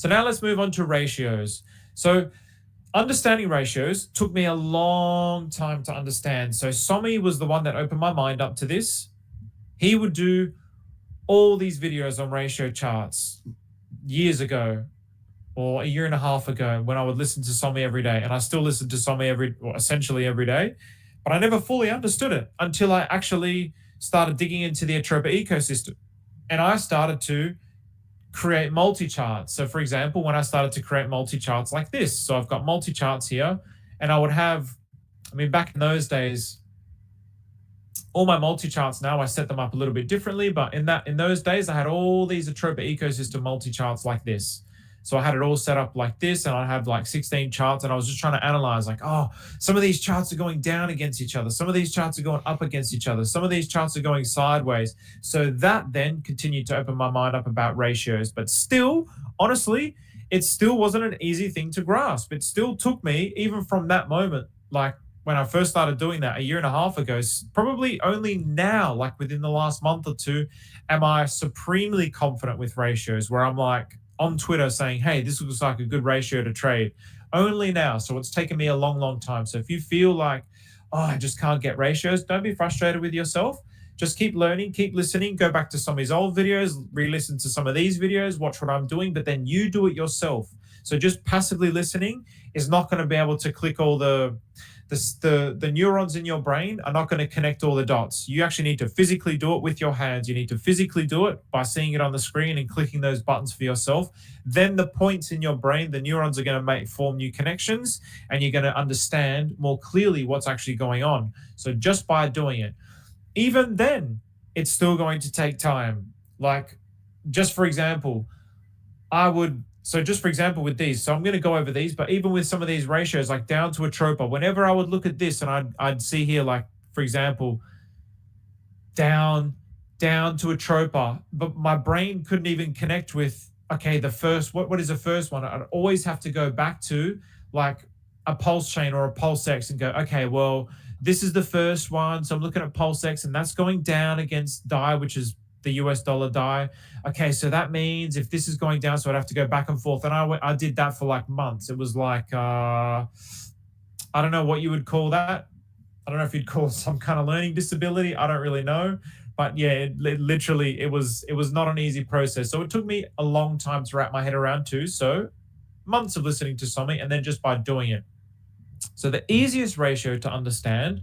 So now let's move on to ratios. So understanding ratios took me a long time to understand. So Somi was the one that opened my mind up to this. He would do all these videos on ratio charts years ago or a year and a half ago when I would listen to Somi every day. And I still listen to Somi essentially every day, but I never fully understood it until I actually started digging into the Atropa ecosystem. And I started to create multi-charts. So for example, when I started to create multi-charts like this, so I've got multi-charts here, and I would have, back in those days, all my multi-charts now, I set them up a little bit differently, but in those days, I had all these Atropa ecosystem multi-charts like this. So I had it all set up like this, and I'd have like 16 charts, and I was just trying to analyze like, oh, some of these charts are going down against each other. Some of these charts are going up against each other. Some of these charts are going sideways. So that then continued to open my mind up about ratios. But still, honestly, it still wasn't an easy thing to grasp. It still took me, even from that moment, like when I first started doing that a year and a half ago, probably only now, like within the last month or two, am I supremely confident with ratios where I'm like, on Twitter saying, hey, this looks like a good ratio to trade. Only now. So it's taken me a long, long time. So if you feel like, oh, I just can't get ratios, don't be frustrated with yourself. Just keep learning, keep listening, go back to some of his old videos, re-listen to some of these videos, watch what I'm doing, but then you do it yourself. So just passively listening is not going to be able to click all the neurons in your brain are not going to connect all the dots. You actually need to physically do it with your hands. You need to physically do it by seeing it on the screen and clicking those buttons for yourself. Then the points in your brain, the neurons are going to form new connections, and you're going to understand more clearly what's actually going on. So just by doing it, even then, it's still going to take time. Like, just for example, with these, so I'm going to go over these, but even with some of these ratios, like down to Atropa, whenever I would look at this and I'd see here, like, for example, down to Atropa, but my brain couldn't even connect with, okay, the first, what is the first one? I'd always have to go back to like a pulse chain or a pulse X and go, okay, well, this is the first one. So I'm looking at pulse X and that's going down against DAI, which is the US dollar DAI. Okay, so that means if this is going down, so I'd have to go back and forth. And I did that for like months. It was like, I don't know what you would call that. I don't know if you'd call it some kind of learning disability. I don't really know. But yeah, it was not an easy process. So it took me a long time to wrap my head around too. So months of listening to something and then just by doing it. So the easiest ratio to understand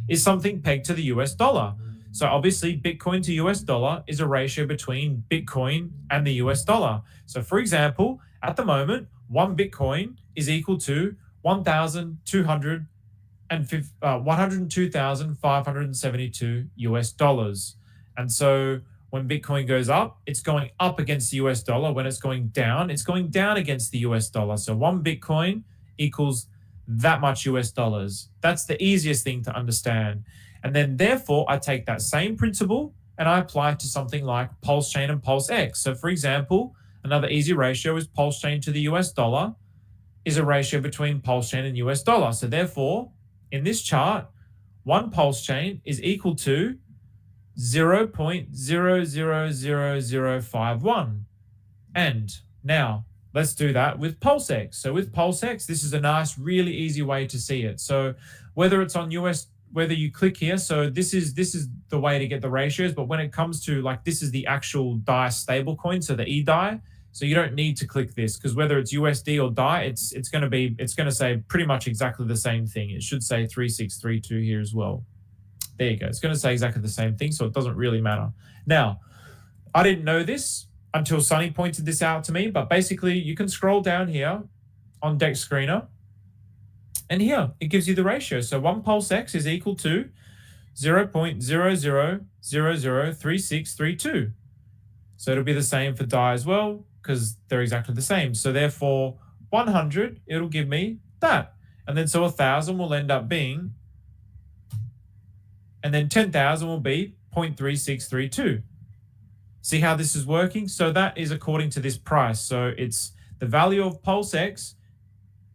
is something pegged to the US dollar. So obviously, Bitcoin to US dollar is a ratio between Bitcoin and the US dollar. So for example, at the moment, one Bitcoin is equal to 102,572 US dollars. And so when Bitcoin goes up, it's going up against the US dollar. When it's going down against the US dollar. So one Bitcoin equals that much US dollars. That's the easiest thing to understand. And then therefore, I take that same principle and I apply it to something like pulse chain and pulse X. So for example, another easy ratio is pulse chain to the US dollar is a ratio between pulse chain and US dollar. So therefore, in this chart, one pulse chain is equal to 0.000051. And now let's do that with pulse X. So with pulse X, this is a nice, really easy way to see it. So whether it's on whether you click here, so this is the way to get the ratios, but when it comes to like, this is the actual DAI stablecoin, so the eDAI, so you don't need to click this because whether it's USD or DAI, it's going to say pretty much exactly the same thing. It should say 3632 here as well. There you go. It's going to say exactly the same thing, so it doesn't really matter. Now, I didn't know this until Sunny pointed this out to me, but basically you can scroll down here on Deck Screener, and here it gives you the ratio. So one pulse X is equal to 0.00003632. So it'll be the same for DAI as well because they're exactly the same. So therefore 100, it'll give me that. And then so 1,000 will end up being, and then 10,000 will be 0.3632. See how this is working? So that is according to this price. So it's the value of pulse X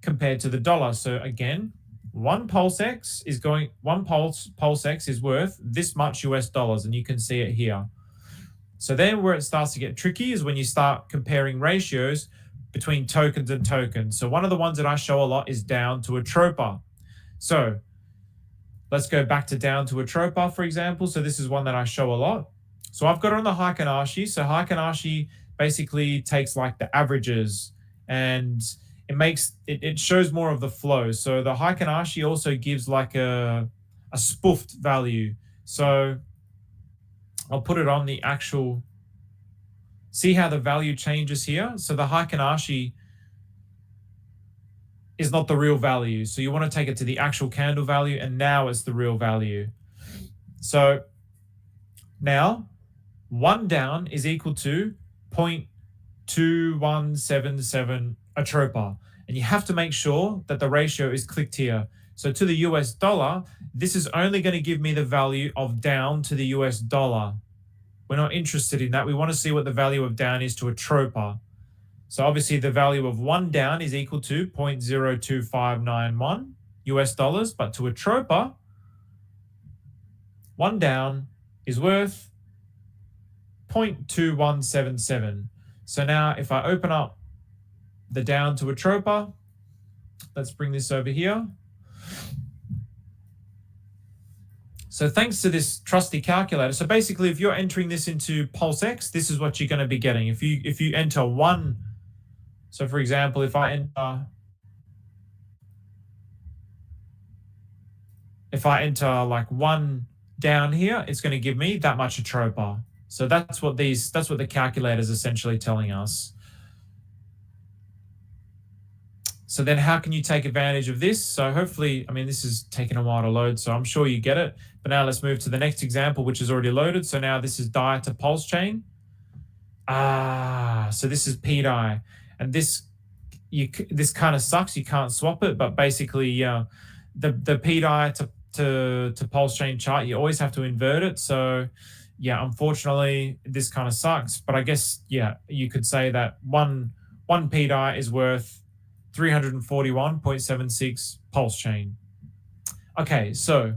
compared to the dollar. So again, one pulse X is worth this much US dollars, and you can see it here. So then where it starts to get tricky is when you start comparing ratios between tokens and tokens. So one of the ones that I show a lot is down to Atropa. So let's go back to down to Atropa, for example. So this is one that I show a lot. So I've got it on the Heikin-Ashi. So Heikin-Ashi basically takes like the averages and it shows more of the flow. So the Heikin-Ashi also gives like a spoofed value. So I'll put it on the actual, see how the value changes here. So the Heikin-Ashi is not the real value. So you want to take it to the actual candle value, and now it's the real value. So now 1 down is equal to 0.2177 Atropa. And you have to make sure that the ratio is clicked here. So to the US dollar, this is only going to give me the value of down to the US dollar. We're not interested in that. We want to see what the value of down is to Atropa. So obviously the value of 1 down is equal to 0.02591 US dollars, but to Atropa, 1 down is worth 0.2177. So now if I open up the down to Atropa, let's bring this over here. So thanks to this trusty calculator. So basically, if you're entering this into PulseX, this is what you're going to be getting. If you enter 1, so for example, if I enter like 1 down here, it's going to give me that much Atropa. So that's what the calculator is essentially telling us. So then how can you take advantage of this? So hopefully, I mean, this is taking a while to load, so I'm sure you get it. But now let's move to the next example, which is already loaded. So now this is DAI to pulse chain. So this is pDAI. And this kind of sucks. You can't swap it, but basically the pDAI to pulse chain chart, you always have to invert it. So yeah, unfortunately, this kind of sucks. But I guess, yeah, you could say that one pDAI is worth 341.76 pulse chain. Okay, so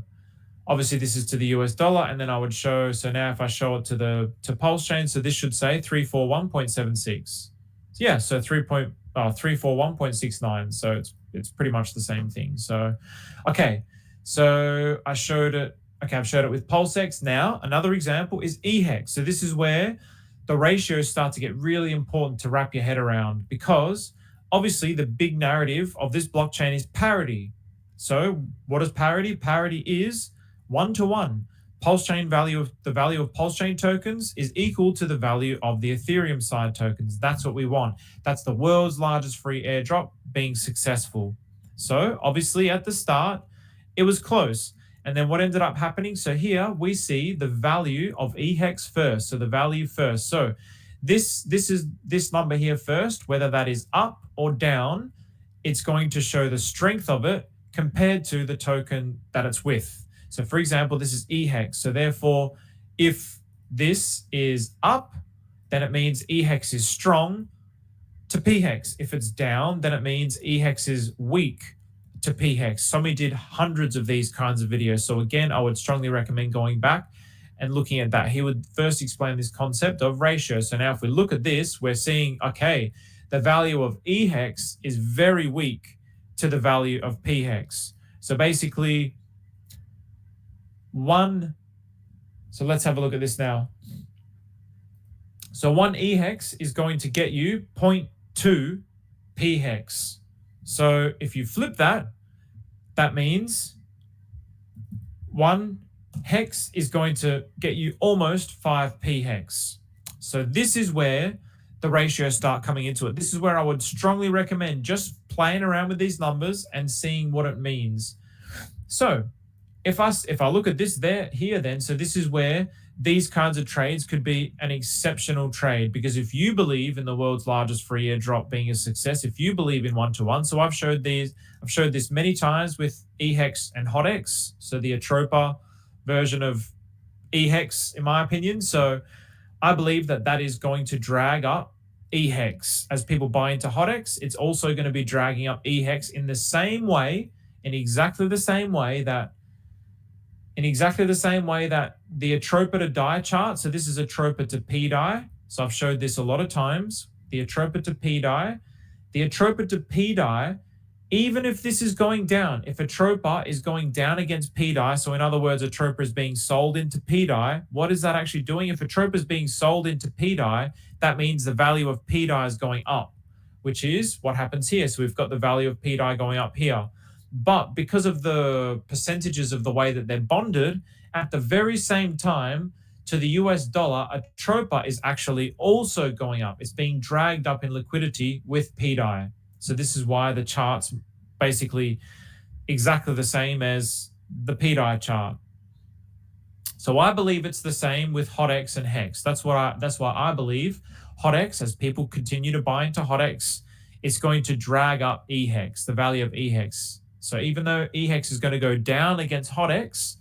obviously this is to the US dollar, and then I would show, so now if I show it to pulse chain, so this should say 341.76. So yeah, so 341.69. So it's pretty much the same thing. So okay, so I've showed it with PulseX. Now another example is EHEX. So this is where the ratios start to get really important to wrap your head around, because obviously the big narrative of this blockchain is parity. So what is parity? Parity is 1-to-1. The value of pulse chain tokens is equal to the value of the Ethereum side tokens. That's what we want. That's the world's largest free airdrop being successful. So obviously at the start, it was close. And then what ended up happening? So here we see the value of EHEX first. So the value first. So this is this number here first, whether that is up or down, it's going to show the strength of it compared to the token that it's with. So for example, this is EHEX. So therefore, if this is up, then it means EHEX is strong to pHEX. If it's down, then it means EHEX is weak to pHEX. Somebody did hundreds of these kinds of videos. So again, I would strongly recommend going back and looking at that. He would first explain this concept of ratio. So now if we look at this, we're seeing, okay, the value of EHEX is very weak to the value of pHEX. So basically, so let's have a look at this now. So 1 EHEX is going to get you 0.2 pHEX. So if you flip that, that means 1 hex is going to get you almost 5 pHEX. So this is where the ratios start coming into it. This is where I would strongly recommend just playing around with these numbers and seeing what it means. So if I look at this here, then, so this is where these kinds of trades could be an exceptional trade, because if you believe in the world's largest free airdrop being a success, if you believe in 1-to-1, so I've showed this many times with EHEX and HOTX, so the Atropa version of EHEX, in my opinion. So I believe that is going to drag up EHEX. As people buy into HOTX, it's also going to be dragging up EHEX in exactly the same way that the Atropa to DAI chart. So this is Atropa to pDAI. So I've showed this a lot of times. The Atropa to pDAI, the Atropa to pDAI, even if this is going down, if Atropa is going down against pDAI, so in other words, Atropa is being sold into pDAI, what is that actually doing? If Atropa is being sold into pDAI, that means the value of pDAI is going up, which is what happens here. So we've got the value of pDAI going up here. But because of the percentages of the way that they're bonded, at the very same time, to the US dollar, Atropa is actually also going up. It's being dragged up in liquidity with pDAI. So this is why the chart's basically exactly the same as the pDAI chart. So I believe it's the same with HOTX and HEX. That's why I believe HOTX, as people continue to buy into HOTX, it's going to drag up EHEX, the value of EHEX. So even though EHEX is going to go down against HOTX,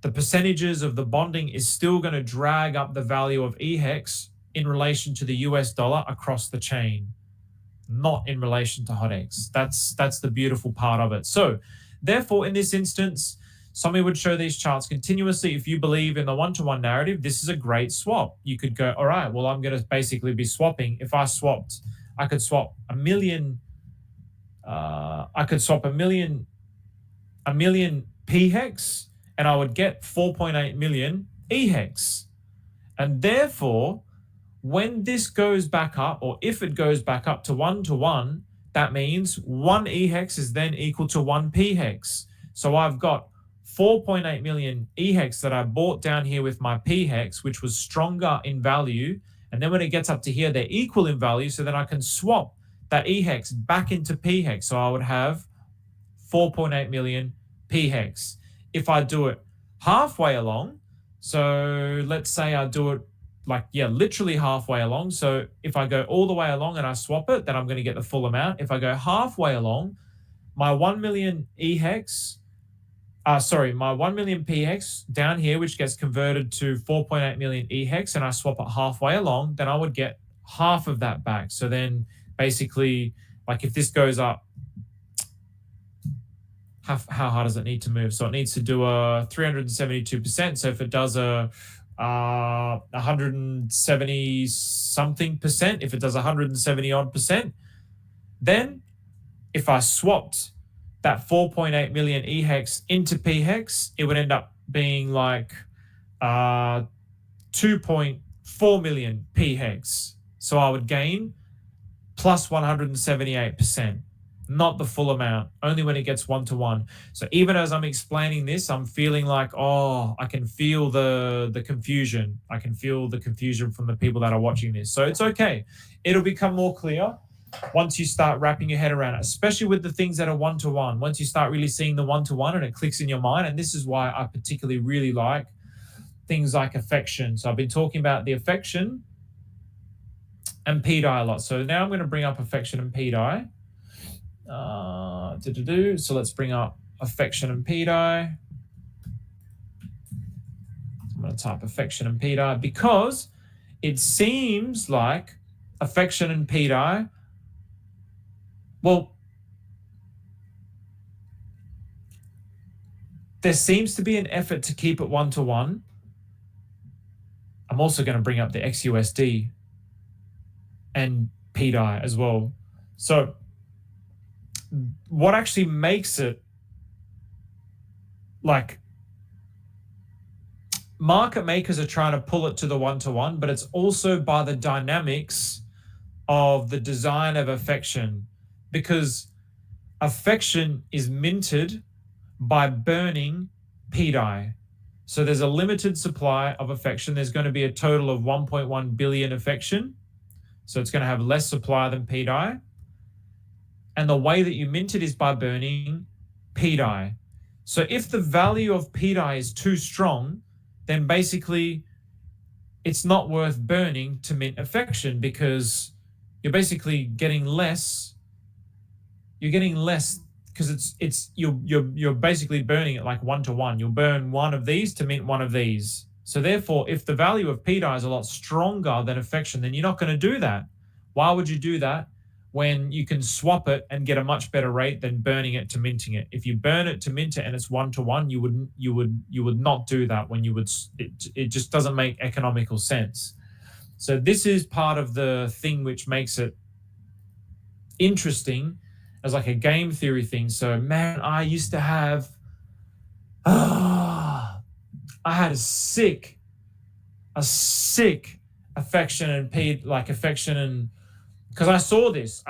the percentages of the bonding is still going to drag up the value of EHEX in relation to the US dollar across the chain, not in relation to HOTX. That's the beautiful part of it. So therefore, in this instance, somebody would show these charts continuously. If you believe in the one-to-one narrative, this is a great swap. You could go, all right, well, I'm going to basically be swapping. If I swapped, I could swap a million pHEX, and I would get 4.8 million EHEX. And therefore, when this goes back up, or if it goes back up to 1-to-1, that means 1 EHEX is then equal to 1 pHEX. So I've got 4.8 million EHEX that I bought down here with my pHEX, which was stronger in value. And then when it gets up to here, they're equal in value. So then I can swap that EHEX back into pHEX. So I would have 4.8 million pHEX. If I do it halfway along, so let's say I do it literally halfway along. So if I go all the way along and I swap it, then I'm going to get the full amount. If I go halfway along, my 1 million EHEX, my 1 million pHEX down here, which gets converted to 4.8 million EHEX, and I swap it halfway along, then I would get half of that back. So then basically, like if this goes up, how hard does it need to move? So it needs to do a 372%. So if it does a 170 something percent, if it does 170 odd percent, then if I swapped that 4.8 million EHEX into pHEX, it would end up being like 2.4 million pHEX. So I would gain plus 178%. Not the full amount, only when it gets 1-to-1. So even as I'm explaining this, I'm feeling like, I can feel the confusion. I can feel the confusion from the people that are watching this. So it's okay. It'll become more clear once you start wrapping your head around it, especially with the things that are 1-to-1. Once you start really seeing the 1-to-1 and it clicks in your mind, and this is why I particularly really like things like affection. So I've been talking about the affection and pDAI a lot. So now I'm going to bring up affection and pDAI. So let's bring up affection and pDAI. I'm going to type affection and pDAI because it seems like affection and pDAI, well, there seems to be an effort to keep it 1-to-1. I'm also going to bring up the XUSD and pDAI as well. So what actually makes it, like, market makers are trying to pull it to the 1-to-1, but it's also by the dynamics of the design of affection, because affection is minted by burning pDAI. So there's a limited supply of affection. There's going to be a total of 1.1 billion affection. So it's going to have less supply than pDAI. And the way that you mint it is by burning pDAI. So if the value of pDAI is too strong, then basically it's not worth burning to mint affection, because you're basically getting less. You're getting less because you're basically burning it like 1-to-1. You'll burn one of these to mint one of these. So therefore, if the value of pDAI is a lot stronger than affection, then you're not going to do that. Why would you do that when you can swap it and get a much better rate than burning it to minting it? If you burn it to mint it and it's 1-to-1, you would not do that. When you would, it just doesn't make economical sense. So this is part of the thing which makes it interesting as like a game theory thing. So man, I used to have, I had a sick affection and affection and because I saw this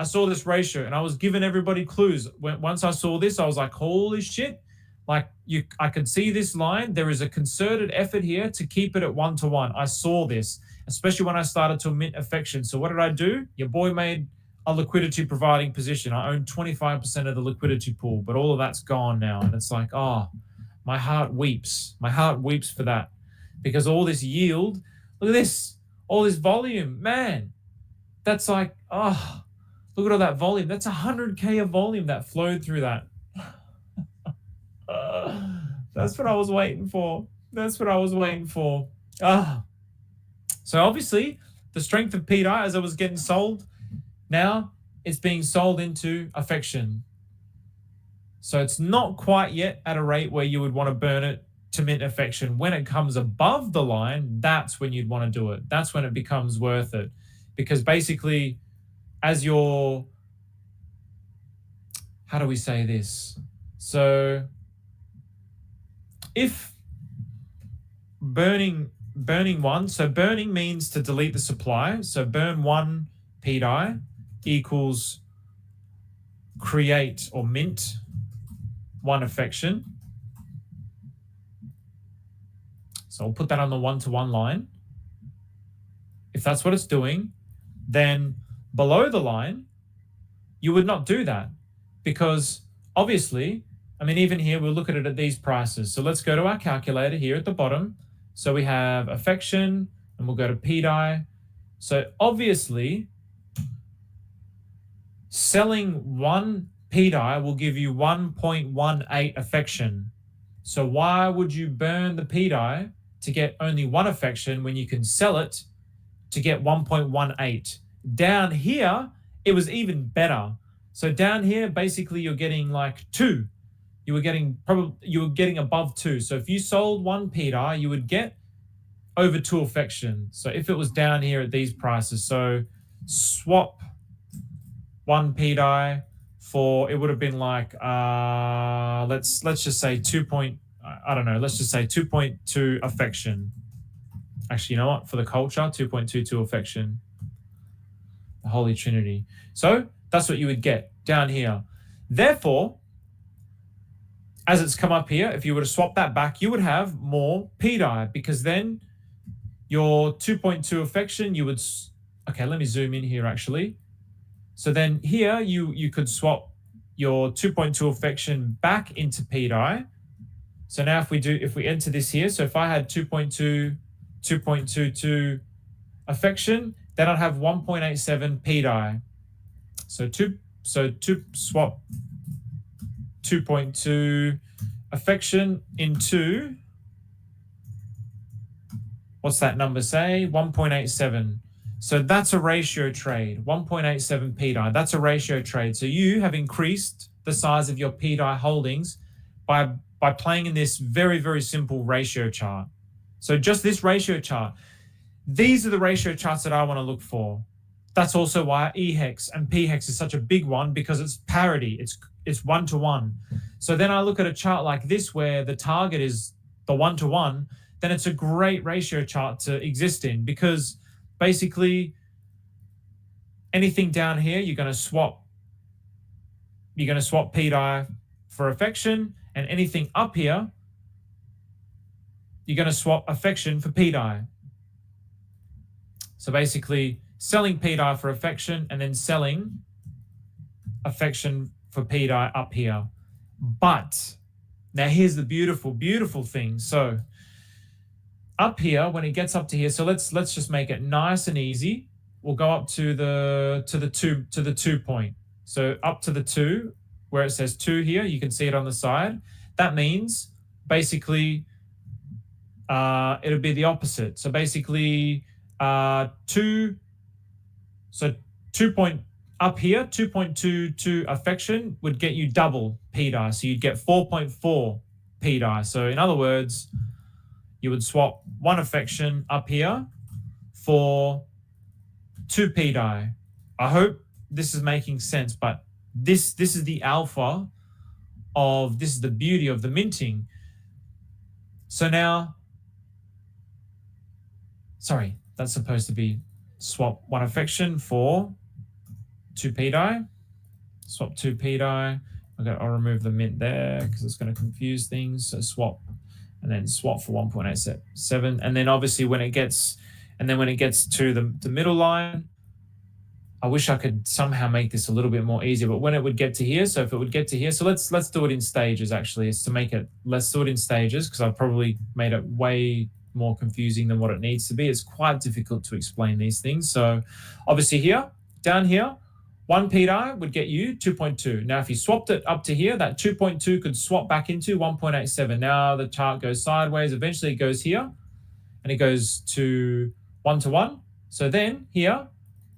ratio and I was giving everybody clues. Once I saw this, I was like, holy shit. Like I could see this line. There is a concerted effort here to keep it at 1-to-1. I saw this, especially when I started to mint affection. So what did I do? Your boy made a liquidity providing position. I own 25% of the liquidity pool, but all of that's gone now. And it's like, oh, my heart weeps. My heart weeps for that because all this yield, look at this, all this volume, man. That's like, oh, look at all that volume. That's 100K of volume that flowed through that. That's what I was waiting for. That's what I was waiting for. So obviously, the strength of pDAI as it was getting sold, now it's being sold into affection. So it's not quite yet at a rate where you would want to burn it to mint affection. When it comes above the line, that's when you'd want to do it. That's when it becomes worth it. Because basically, as your, how do we say this? So if burning one, so burning means to delete the supply. So burn one pDAI equals create or mint one affection. So I'll put that on the 1-to-1 line. If that's what it's doing, then below the line, you would not do that because obviously, I mean, even here, we'll look at it at these prices. So let's go to our calculator here at the bottom. So we have affection and we'll go to pDAI. So obviously, selling one pDAI will give you 1.18 affection. So why would you burn the pDAI to get only one affection when you can sell it to get 1.18? Down here, it was even better. So down here, basically, you're getting like 2. You were getting above 2. So if you sold one pDAI, you would get over 2 affection. So if it was down here at these prices, so swap one pDAI for, it would have been like let's just say 2.2 affection. Actually, you know what? For the culture, 2.22 affection. The Holy Trinity. So that's what you would get down here. Therefore, as it's come up here, if you were to swap that back, you would have more pDAI because then your 2.2 affection, you would, okay, let me zoom in here actually. So then here you could swap your 2.2 affection back into pDAI. So now if we enter this here, so if I had 2.22 affection, then I'd have 1.87 pDAI. So to swap 2.2 affection into, what's that number say? 1.87. So that's a ratio trade, 1.87 pDAI. That's a ratio trade. So you have increased the size of your pDAI holdings by playing in this very, very simple ratio chart. So just this ratio chart. These are the ratio charts that I want to look for. That's also why EHEX and PHEX is such a big one because it's parity. It's 1-to-1. So then I look at a chart like this where the target is the 1-to-1, then it's a great ratio chart to exist in because basically anything down here, you're going to swap pDAI for affection, and anything up here, you're going to swap affection for pDAI. So basically selling pDAI for affection and then selling affection for pDAI up here. But now here's the beautiful, beautiful thing. So up here, when it gets up to here, so let's just make it nice and easy. We'll go up to the 2 point. So up to the 2, where it says 2 here, you can see it on the side. That means basically it'll be the opposite. So basically 2 point up here, 2.22 affection would get you double pDAI. So you'd get 4.4 pDAI. So in other words, you would swap one affection up here for 2 pDAI. I hope this is making sense, but this is the alpha of, this is the beauty of the minting. So now, sorry, that's supposed to be swap one affection for 2 pDAI. Swap 2 pDAI. Okay, I'll remove the mint there because it's going to confuse things. So swap, and then swap for 1.87. And then obviously when it gets, to the middle line, I wish I could somehow make this a little bit more easier, but when it would get to here, so if it would get to here, so let's do it in stages actually. It's to make it, let's do it in stages because I've probably made it way more confusing than what it needs to be. It's quite difficult to explain these things. So obviously here, down here, 1 pDAI would get you 2.2. Now, if you swapped it up to here, that 2.2 could swap back into 1.87. Now the chart goes sideways. Eventually it goes here and it goes to 1 to 1. So then here,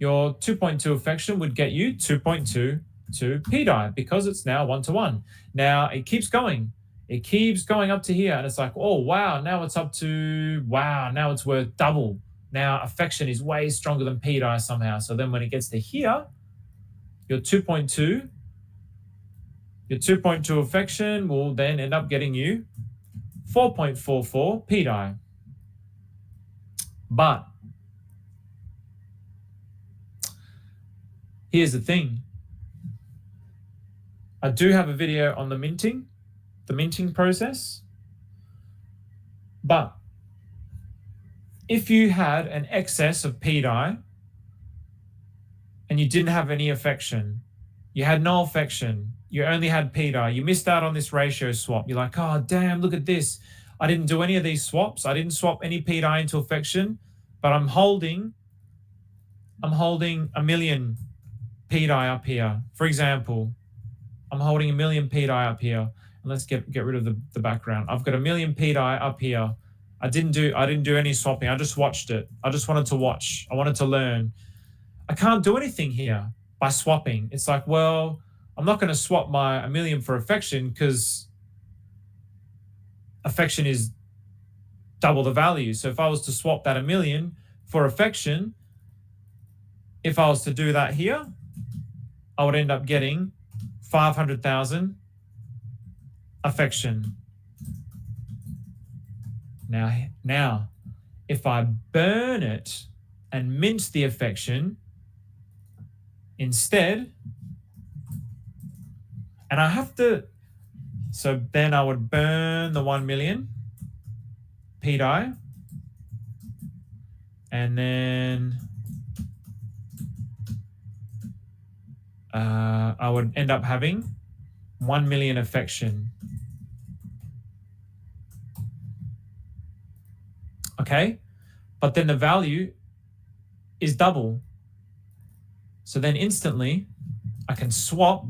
your 2.2 affection would get you 2.2 to pDAI because it's now 1 to 1. Now it keeps going. It keeps going up to here and it's like, oh, wow, now it's up to, wow, now it's worth double. Now affection is way stronger than pDAI somehow. So then when it gets to here, your 2.2 affection will then end up getting you 4.44 pDAI. But here's the thing. I do have a video on the minting process. But if you had an excess of pDAI and you didn't have any affection, you had no affection, you only had pDAI, you missed out on this ratio swap. You're like, oh, damn, look at this. I didn't do any of these swaps. I didn't swap any pDAI into affection, but I'm holding a million pDAI up here. For example, I'm holding a million pDAI up here. And let's get rid of the background. I've got a million pDAI up here. I didn't do any swapping. I just watched it. I just wanted to watch. I wanted to learn. I can't do anything here by swapping. It's like, well, I'm not going to swap my a million for affection because affection is double the value. So if I was to swap that a million for affection, if I was to do that here, I would end up getting 500,000 affection. Now, if I burn it and mint the affection instead, and I have to, so then I would burn the 1 million pDAI, and then I would end up having 1 million affection. Okay, but then the value is double. So then instantly I can swap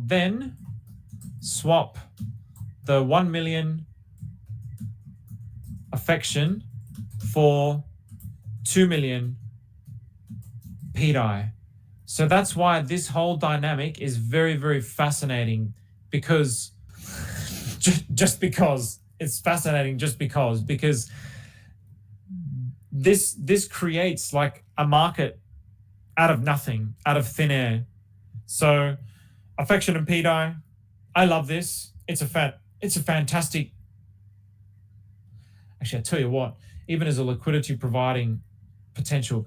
the 1 million affection for 2 million pDAI. So that's why this whole dynamic is very, very fascinating, because just because it's fascinating, because this creates like a market out of nothing, out of thin air. So affection and pDAI, I love this. It's a fantastic. Actually, I tell you what, even as a liquidity providing potential,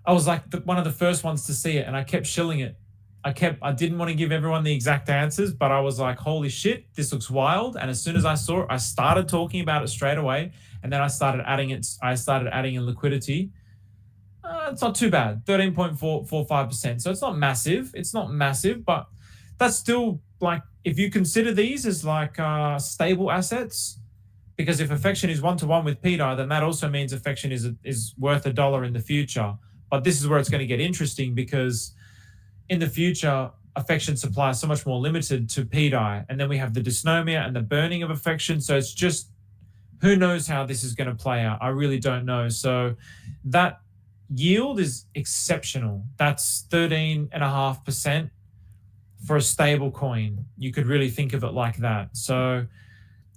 I was like one of the first ones to see it, and I kept shilling it. I didn't want to give everyone the exact answers, but I was like, holy shit, this looks wild. And as soon as I saw it, I started talking about it straight away. And then I started adding in liquidity. It's not too bad, 13.45%. So it's not massive, but that's still like, if you consider these as like stable assets, because if affection is 1-to-1 with pDAI, then that also means affection is worth $1 in the future. But this is where it's going to get interesting, because in the future, affection supply is so much more limited to pDAI. And then we have the dysnomia and the burning of affection. So it's just, who knows how this is going to play out? I really don't know. So that yield is exceptional. That's 13.5% for a stable coin. You could really think of it like that. So,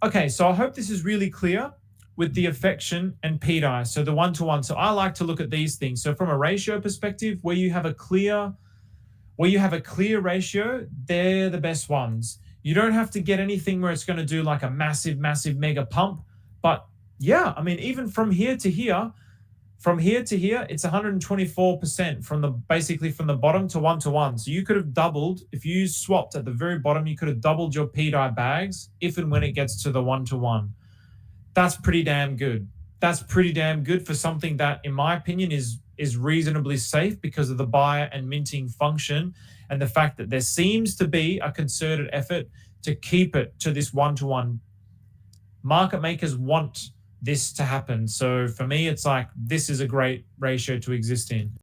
okay, so I hope this is really clear. with the affection and pDAI, so the one-to-one. So I like to look at these things. So from a ratio perspective, where you have a clear ratio, they're the best ones. You don't have to get anything where it's going to do like a massive, massive mega pump. But yeah, I mean, even from here to here, it's 124% basically from the bottom to one-to-one. So you could have doubled, if you swapped at the very bottom, you could have doubled your pDAI bags if and when it gets to the one-to-one. That's pretty damn good. That's pretty damn good for something that, in my opinion, is reasonably safe because of the buyer and minting function and the fact that there seems to be a concerted effort to keep it to this one-to-one. Market makers want this to happen. So for me, it's like, this is a great ratio to exist in.